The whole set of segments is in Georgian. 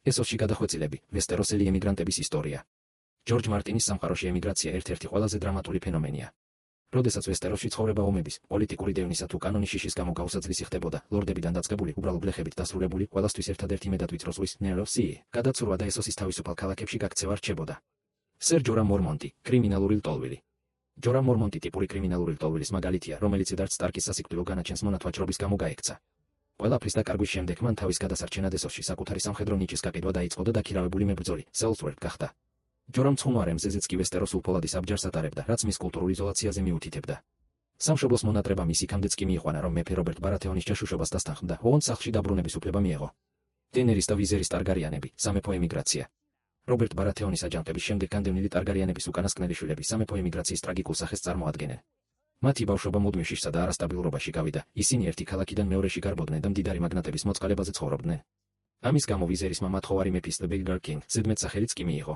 ესოსში გადახვეწილები, ვესტეროსელი ემიგრანტების ისტორია. ჯორჯ მარტინის სამყაროში ემიგრაცია ერთ-ერთი ყველაზე დრამატული ფენომენია. როდესაც ვესტეროსში ცხოვრება ომების, პოლიტიკური დევნისა თუ კანონის შიშის გამო გაუსაძლისი ხდებოდა, ლორდებიდან დაწყებული, უბრალო გლეხებით დასრულებული, ყველასთვის ერთადერთი მეტად ვიწრო ზღვის ნეროსი, გადაცურვა და ესოსის თავისუფალ ქალაქებში გაქცევა რჩებოდა. სერ ჯორამ მორმონტი, კრიმინალური ლტოლვილი. ჯორამ მორმონტი ტიპური კრიმინალური ლტოლვილის მაგალითია, რომელიც ედარდ სტარკის სასიკვდილო განაჩენს მონათვაჭრობის გამო გაექცა. ყველაფრის დაკარგვის შემდეგ მან თავის გადასარჩენად ესოსში საკუთარი სამხედრო ნიჭის გაკიდვა დაიწყო და დაქირავებული მებრძოლი, სელსვორდ გახდა. ჯორამ ცხუნვარე მზეზეც კი ვესტეროსულ ფოლადის აბჯარს ატარებდა, რაც მის კულტურულ იზოლაციაზე მიუთითებდა. სამშობლოს მონატრება მის იქამდეც კი მიიყვანა, რომ მეფე რობერტ ბარათეონის ჯაშუშობას დასთანხმდა, ოღონდ სახლში დაბრუნების უფლება მიეღო. დენერის და ვიზერის ტარგარიანები, სამეფო ემიგრაცია. რობერტ ბარათეონის აჯანყების შემდეგ განდევნილი ტარგარიანების უკანასკნელი შვილები სამეფო ემიგრაციის ტრაგიკულ სახეს წარმოადგენენ. მათი ბავშვობა მუდმივშიშსა და არასტაბილურობაში გავიდა, ისინი ერთი ქალაქიდან მეორეში გარბოდნენ და მდიდარი მაგნატების მოწყალებაზე ცხოვრობდნენ. ამის გამო ვიზერის მამათხოვარი მეფის The Beggar King ზედმეტ სახელიც კი მიიღო.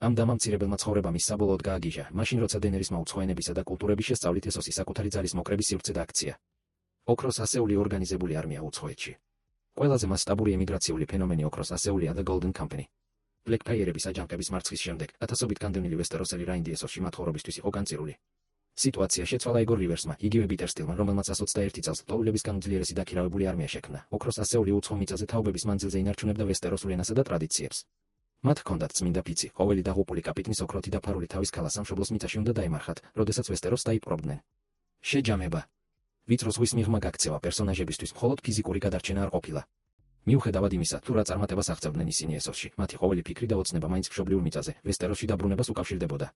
ამ დამამცირებელმა ცხოვრებამ ის საბოლოოდ გააგიჟა, მაშინ როცა დენერისმა უცხოენებისა და კულტურების შესწავლით ესოსი საკუთარი ძალის მოკრების სივრცე დააქცია. ოქროს ასეული ორგანიზებული არმია უცხოეთში. ყველაზე მასშტაბური ემიგრაციული ფენომენი ოქროს ასეულია The Golden Company. ბლეკფაიერების აჯანყების მარცხის შემდეგ, ათასობით განდევნილი ვესტეროსელი რაინდი ესოსში მათხოვრობისთვის იყო განწირული. სიტუაცია შეცვალა ეგორ რივერსმა, იგივე პიტერ სტილმა, რომელმაც 121 წელს ლტოლვილებისგან უძლიერესი დაქირავებული არმია შექმნა. ოქროს ასეული უცხო მიწაზე თაობების მანძილზე ინარჩუნებდა ვესტეროსულ ენასა და ტრადიციებს. მათ ჰქონდათ წმინდა ფიცი, ყოველი დაღუპული კაპიტნის ოქროთი დაფარული თავის ქალა სამშობლოს მიწაში უნდა დაემარხათ, როდესაც ვესტეროსს დაიპყრობდნენ. შეჯამება. ვიწრო ზღვის მიღმა გაქცევა პერსონაჟებისთვის მხოლოდ ფიზიკური გადარჩენა არ ყოფილა. მიუხედავად იმისა, თუ რა წარმატებას აღწევდნენ ისინი ესოსში, მათი ყოველი ფიქრი და ოცნება მაინც მშობლიურ მიწაზე, ვესტეროსში დაბრუნებას უკავშირდებოდა.